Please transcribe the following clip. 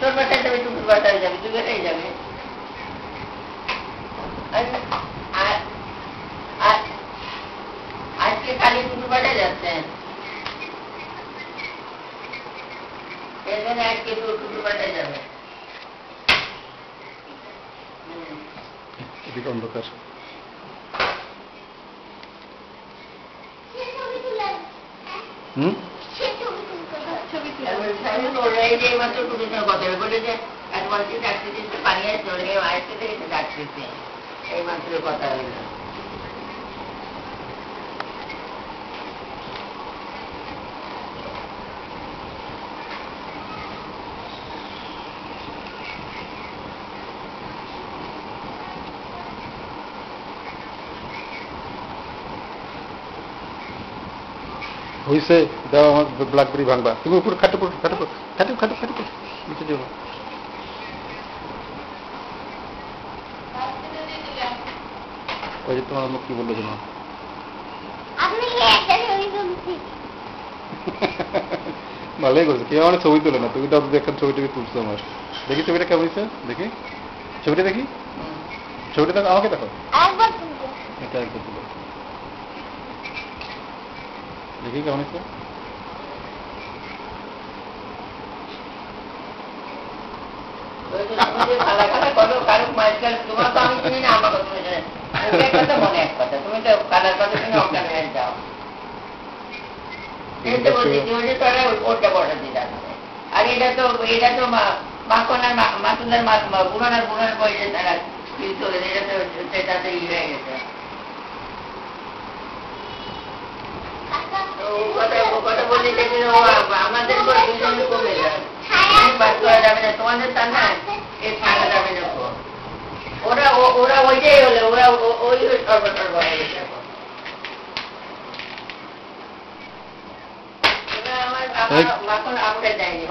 তোর বাসায় যাবে, টুকুর বাসায় যাবে, দুজনেই যাবে। আজকে খালি টুকুর বাসায় যাচ্ছেন, আজকে তো টুকুর বাসায় যাবে। এদিকে অন্ধকার। মাত্র টুকুর কথা বলে যে পানি আসছে, আসতে থেকে ডাকতেছে, এই মাত্র কথা হইল। হয়েছে, দাও আমার ব্ল্যাকবেরি ভাঙবা। তুমি উপরে খাটো পড়ো, খাটো পড়ো, খাটো খাটো খাটো পড়ো, নিচে যাবো। ওই যে তোমার মুখ কি বললো যেন, ভালোই করছে। কেউ আমার ছবি তোলে না, তুমি তো দেখেন ছবিটা তুলছো আমার। দেখি ছবিটা কেমন হয়েছে, দেখি ছবিটা, দেখি ছবিটা, দেখো আমাকে, দেখো এটা একবার তুলো, দেখি কেমন হয়েছে। আর এটা তো মাখনার পুরানার বয়সে তারা চলে, এটা তো সেটাতে ই হয়ে গেছে। কথা বলতে আমাদের কমে যায়, বাদ করা যাবে না, তোমাদের তা না, এ ছাড়া যাবে না। ওরা ওইটাই হলে ওরা ওই সর্বসর্ব হয়ে গেছে। মাখন আমরা যাইনি,